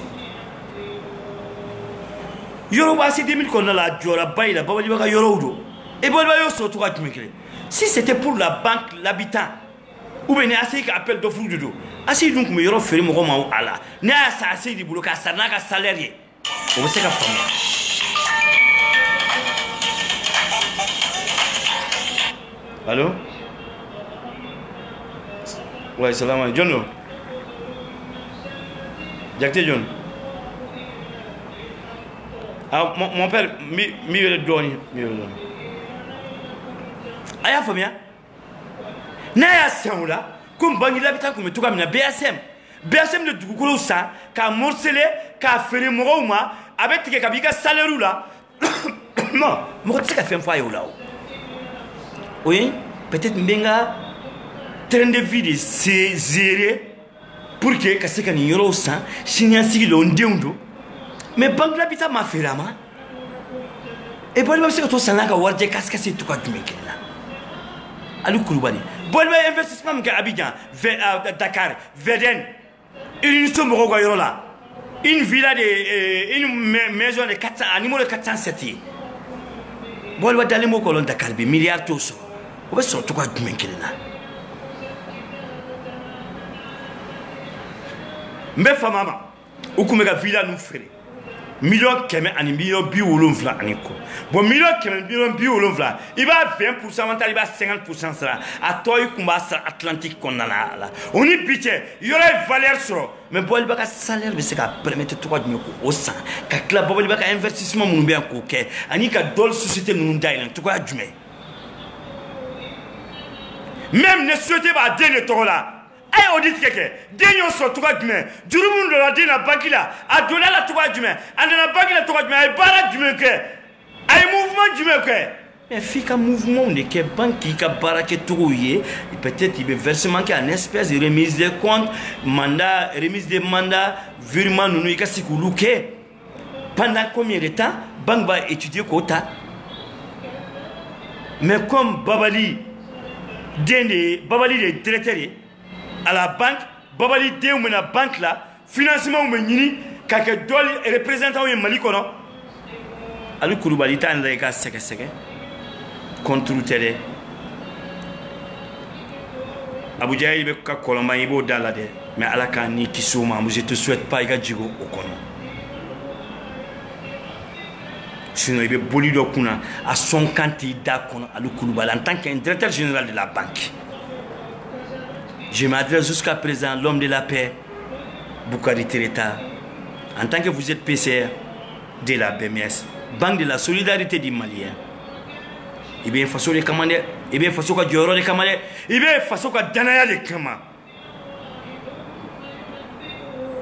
yoro ba si 2000 kon la jora bayla boli baba yoro do e boli baba yo so to ka tumikele si c'était pour la banque l'habitant ou bien assez qu'appel d'offre de do asi donc me yoro feri mo ko ma ala ne asa assez di bulo ka sarna ka salaire on sait qu'à faire. Allô? Ouais, salam alaikum. John. Jacques John. Ah, mon père, mi donne. Aya famille. Naya Saoula, comme Bangi l'habitant comme tout comme la BSM. BSM de Dugukolo ça, qu'a morcelé, qu'a fait Morouma, avec tes kabika salaire là. Non, moi tu sais qu'a fait un foyer là. Oui, peut-être Mbenga, train de vie de zéré, pour que qu'à ce qu'on y aura ça, signer un sigle on déundo. Mais Banque l'habitat m'a fait la main. Et bon, même si on s'en a qu'à voir des casques, c'est tout quoi du mec là. Alou Koulibaly. Bon, investissement qu'à Abidjan, Dakar, Veden. Une une villa de une maison de 400 à numéro 407. Bon, on va d'aller au colon Dakar, milliards de euros. On va sortir quoi de là. Mais femme, où comme la villa nous ferait. Million keme ani million bi wolonfla ani ko bon million keme million bi wolonfla il va 20% mental il va 50% sera a toy kumba sa Atlantique qu'on a là on y budget il y aurait valeur sur mais bon il va ka salaire mais c'est ka permettre to ko ko au sang ka club bobo il va ka investissement mun bien ko ke ani ka dol société nous dailan to ko adjume même ne souhaitez pas donner to là. Aïe, on dit que Daniel soit tout à fait. Du monde de la dîne Bagila, à donner la tout à fait. À la Bagila tout à fait. À Barak du Meke. À mouvement du Meke. Mais fika mouvement, on est que banque qui a baraqué tout et peut-être il veut versement qui a une espèce de remise de compte, mandat, remise de mandat, virement, nous nous si koulouké. Pendant combien de temps, banque va étudier quota. Mais comme Babali, Babali est directeur. À la banque, Babali de ou la banque là, financement ou menini, kake doli représentant ou Mali kono. Alu Koulibaly ta nda ka seke contre télé. Abuja il be ka koloma ibo dala de, mais ala ka ni kisuma, je te souhaite pas iga jigo au kono. Sinon il be boli do kuna à son candidat kono Alu Koulibaly en tant qu'un directeur général de la banque. Je m'adresse jusqu'à présent l'homme de la paix, Boukari Tereta, en tant que vous êtes PCR de la BMS, Banque de la solidarité du Malien. Il bien façon de commander, il bien façon de Dioro de commander, il bien façon de Danaya de commander.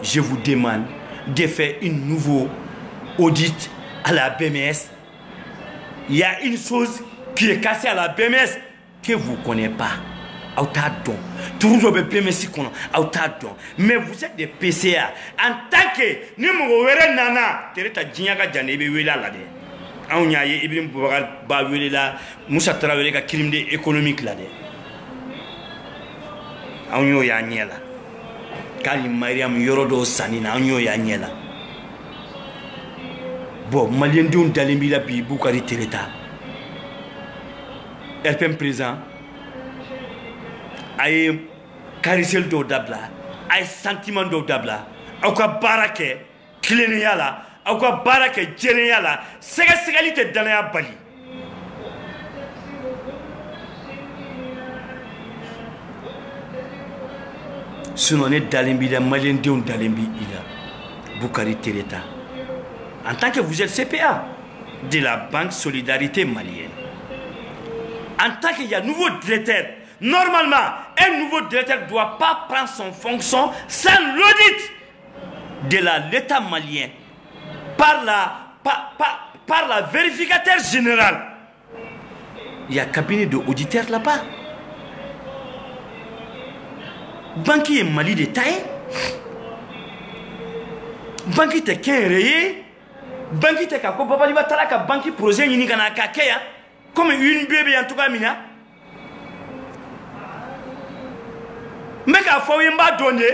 Je vous demande de faire un nouveau audit à la BMS. Il y a une chose qui est cassée à la BMS que vous ne connaissez pas. Toujours be PMC kono autadon mais vous êtes des PCA en tant que ni mo wéré nana tereta djiaka jane be wéla la de on ñaye Ibrahim Boubacar ba wélé la Moussa Traoré ka crime économique la de on yo ya ñela kali Mariam yorodo sanina on yo ya ñela bon malien dum dalimbi la bi Boukari Tereta RPM présent aye carisel do dabla ay sentiment do dabla akwa barake kilene yala akwa barake jene yala sega segalite danaya bali sinon ne dalimbi la malien de dalimbi ila Boukari Tereta en tant que vous êtes CPA de la Banque Solidarité Malienne en tant qu'il y a nouveau directeur. Normalement, un nouveau directeur ne doit pas prendre son fonction sans l'audit de l'État malien par la vérificateur général. Il y a un cabinet d'auditeurs là-bas. Banquier Mali de taille. Banquier te kéré. Banquier te kako baba liba talaka banquier projet ni kana kakeya comme une bébé en tout cas mina. Mais quand faut y m'a donné,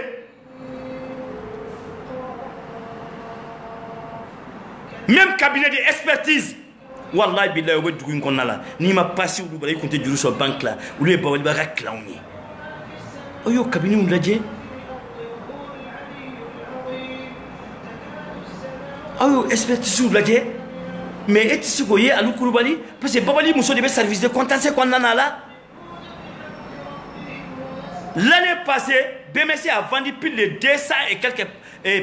même cabinet d'expertise, wallahi billahi au bout du qu'on a là, ni m'a passé ou balai compter du sur banque là, ou les bawali bara clowny. Oh yo cabinet ou l'adje? Oh yo expertise ou l'adje? Mais est-ce que y a Alu Koulibaly parce que Babali Mousso de service de contentieux qu'on a là? L'année passée, BMC a vendu plus de 200 et quelques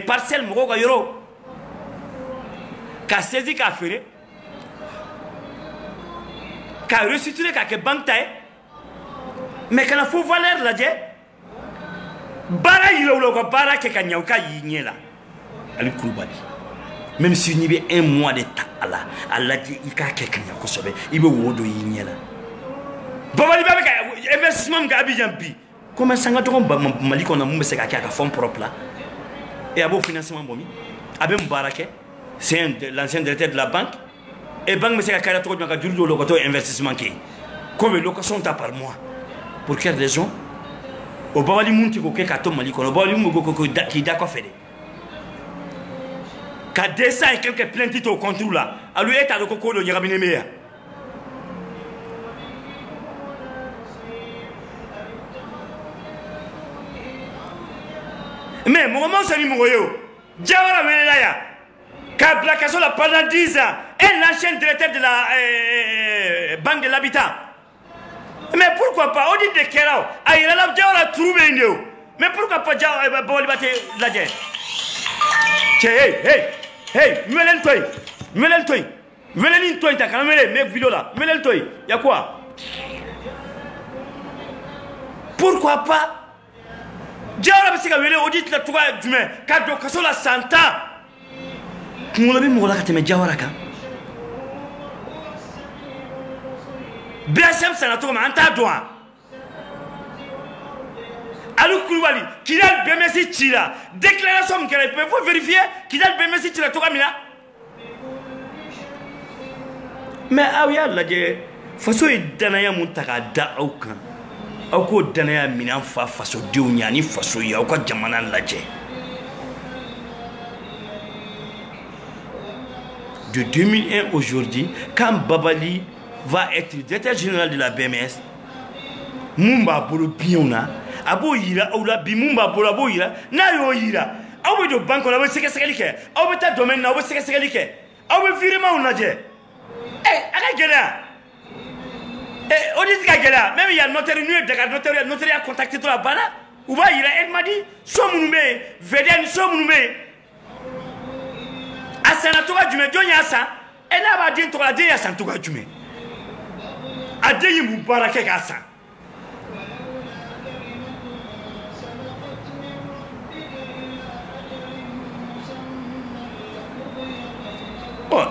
parcelles Mouroga Yoro. Qu'a saisi, qu'a fait, qu'a restitué, qu'a banque taille. Mais quand il faut valeur là, bara il a bara que kanyauka yinye là. Alu Koulibaly. Même si il y a un mois de temps là, Allah dit il y a quelqu'un qui a sauvé, il veut wodo yinye là. Babali baba investissement m'gabijan bi. Comment ça va être Mali qu'on a mis à fonds propre là et à beau financement bomi Abem Barake c'est l'ancien directeur de la banque et banque me c'est qu'à trop de investissement qui comme location par mois pour quelle raison o babali munti ko ke ka to Mali kono babali mu ko ki da ko fede ka 200 et quelques plaintes au contrôle là a lui est à le ko do nyabine meya mais mon moment c'est numéro yo Jawara Melaya Kabla Kasola pendant 10 ans et l'ancien directeur de la banque de l'habitat. Mais pourquoi pas on dit de Kerao Aïra la Jawara trouvé une mais pourquoi pas Jawara Bolibate la guerre. Hey Melen Toy t'as quand même mes vidéos là Melen Toy y'a quoi pourquoi pas Jawara bisi ka wele audit la tuka jume ka do kaso la santa kungolo bi mola ka teme Jawara kan BSM sana to ma anta doa Alou Koulibaly Kidal BMC tira déclaration qu'elle peut vous vérifier Kidal BMC tira to kamina mais awiya lajɛ faso ye danaya mun ta ka da aw kan aw ko danaya minan fa fasodenw ɲa ni faso ye aw ka jamana lajɛ de 2001 aujourd'hui quand Babali va être directeur général de la BMS mun b'a bolo biɲɛw na a b'o yira aw la bi mun b'a bolo a b'o yira n'a y'o yira aw bɛ don banque kɔnɔ aw bɛ sɛgɛsɛgɛli kɛ aw bɛ taa domaine na aw bɛ sɛgɛsɛgɛli kɛ aw bɛ virement lajɛ a ka gɛlɛya on dit ka gɛlɛya même il y a notaire n'u ye Dakar notaire y'a contacté to la banna u b'a yira El Madi so minnu bɛ yen VDN so minnu bɛ yen a sanna togoya jumɛn jɔn y'a san n'a b'a den tɔgɔ la den y'a san togoya jumɛn a den ye mun baara kɛ k'a san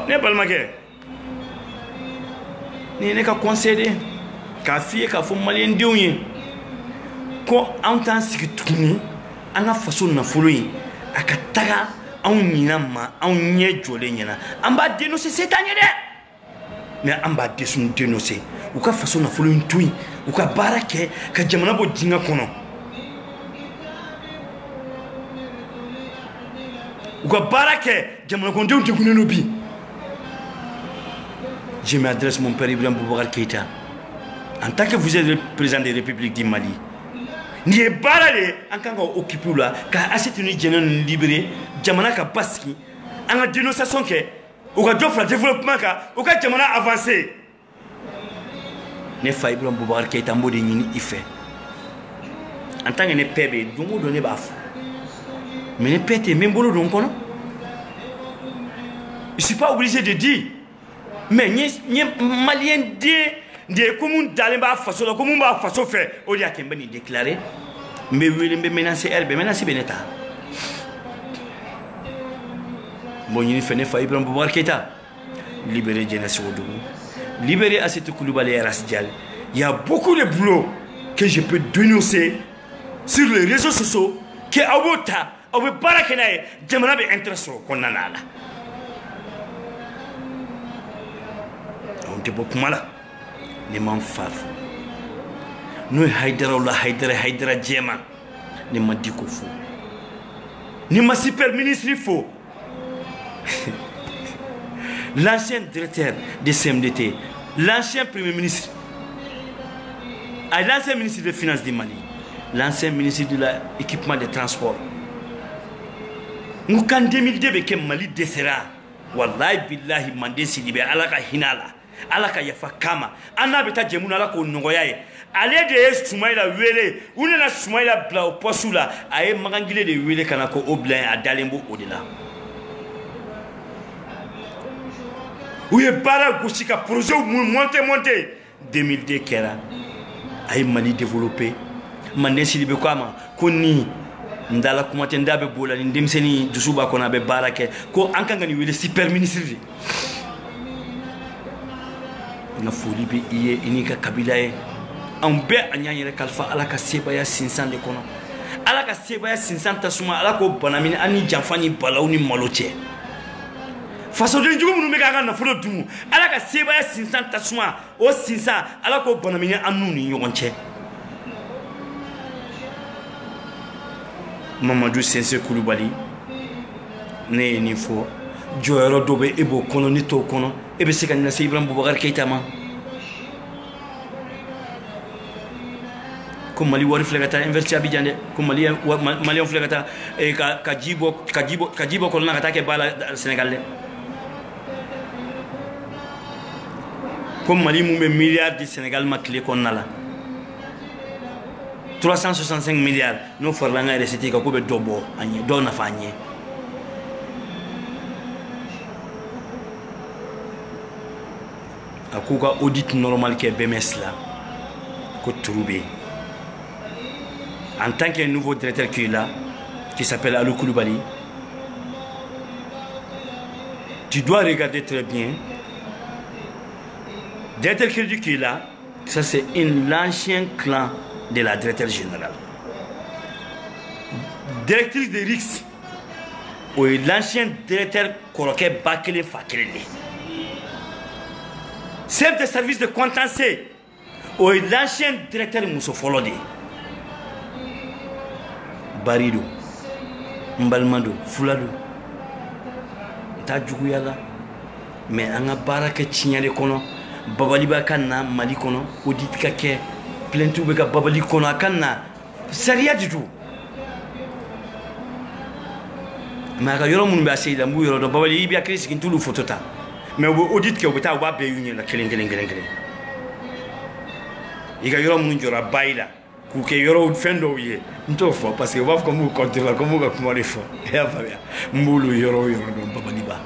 ne balimakɛ ni ne ka conseil de k'a f'i ye k'a fɔ maliyɛndenw ye ko anw t'an sigi tuguni an ka faso nafolo in a ka taga anw ɲina ma anw ɲɛ jɔlen ɲɛna an b'a dénoncer c'est t'an ye dɛ mais an b'a dénoncer u ka faso nafolo in to yen u ka baara kɛ ka jamana bɔ dingɛ kɔnɔ u ka baara kɛ jamanakondenw degunnen don bi. Je m'adresse mon père Ibrahim Boubacar Keïta. En tant que vous êtes le président de la République du Mali, ni est barré en tant qu'occupé là, car à cette unité générale libérée, Jamana ka baski, en a dénonciation que, au cas d'offre le développement ka, au cas de Jamana avancé. Ne fa Ibrahim Boubacar Keïta mode ni ife. En tant que ne pebe, donc donner baf. Mais ne pète même bolo donc non. Je suis pas obligé de dire. Mais ni malien de comme d'aller bas façon la comme bas façon fait au dia kembe ni déclaré mais oui le menacer herbe menacer beneta bon ni fait ne fa Ibrahim Boubacar Keïta libérer jeunesse au Dougou libérer Assetou Coulibaly et Ras Dial. Il y a beaucoup de boulot que je peux dénoncer sur les réseaux sociaux que abota abe barakenaye jamana be intéressé ko nanala on te bokumala ni man faf no haidara jema ni madiko fo ni ma super ministre fo l'ancien directeur de CMDT l'ancien premier ministre l'ancien ministre des finances du Mali l'ancien ministre de l'équipement des transports nous quand 2002 be ke Mali desera wallahi billahi mande sidibe alaka hinala alaka yafa kama anabeta jemuna alako nongoya ye ale de Soumaïla wele unena Soumaïla bla posula aye magangile de wele kana ko oblan adalembo odela uye bara gosika projet monter 2002 kera aye Mali développer mande sidibe kwama koni ndala kumate ndabe bola ni ndemseni dusuba kona be barake ko ankanga ni wele super ministre na foli be iye inika kabila e ambe anyanyere kalfa alaka sebaya 500 de kono alaka sebaya 500 tasuma alako banamini ani jamfani balaw ni maloche faso de njugo munu meka na folo dumu alaka sebaya 500 tasuma o 500 alako banamini anu ni yonche Mamadou Sensé Koulibaly ne ye nin fɔ jɔyɔrɔ dɔ bɛ e b'o kɔnɔ ne t'o kɔnɔ e bɛ se ka nin lase Ibrahima Boubacar Keita ma ko Mali wari filɛ ka taa Université Abidjan dɛ ko Maliyɛn filɛ ka taa ka ji bɔ kɔlɔn na ka taa kɛ ba la Sénégal dɛ ko Mali mun bɛ miliyari di Sénégal ma tile kɔnɔna la 365 milliards n'o farala an ka recette kan ko bɛ dɔ bɔ an ye dɔ nafa an ye a k'u ka audit normal kɛ BMS la ko turu bɛ yen en tant que nouveau directeur qui est là qui s'appelle Alou Koulibaly tu dois regarder très bien directeur qui est là ça c'est l'ancien clan de la directrice générale. Directrice de RIX, l'ancien directeur Koroké Bakele Fakele. Chef de service de contentieux, l'ancien directeur Mousso Folode. Barido, Mbalmado, Fulado. Tadjouyala. Mais on a baraka Chinyale Kono, Babaliba Kana, Mali Kono, Audit Kake. Plenty beka babali kono akanna sariya ditu ma ka yoro mun ba seyda mu yoro do babali bi akri sikin tulu fotota mais wo audit ke obita wa be yunye la kelen iga yoro mun jora bayila ku ke yoro fendo ye nto fo parce que wa ko mu contrôle ko mu ga ko mari fo ya fa ya mbulu yoro do babali ba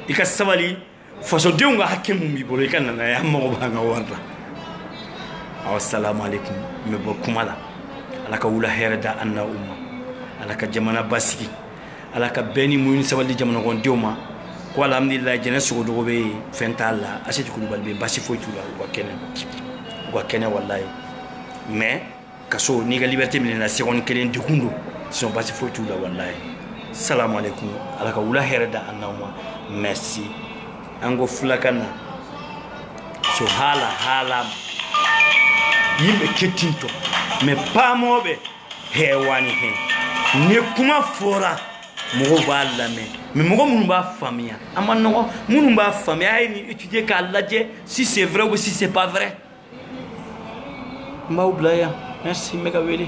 ika sabali faso denw ka hakɛ mun b'i bolo i ka nana ye an mago b'an ka wari la assalamu alaikum n bɛ bɔ kuma la ala ka wula hɛrɛ da an na u ma ala ka jamana basigi ala ka bɛn ni muɲu ni sabali di jamanakɔnɔdenw ma ko alhamdulilayi jɛnɛ sogodogo bɛ yen fɛn t'a la Aseti Kulubali bɛ yen basi foyi t'u la u ka kɛnɛ walayi mais kaso n'i ka liberté minɛna seconde kelen degun don sinon basi foyi t'u la walayi salamu alaikum ala ka wula hɛrɛ da an na u ma merci ango fulakana so hala yimbe ketinto me pamobe hewani he ne kuma fora mogo ba lame me mogo munu ba famia ama no munu ba famia ay ni étudier ka laje si c'est vrai ou si c'est pas vrai ma oublaya merci mega weli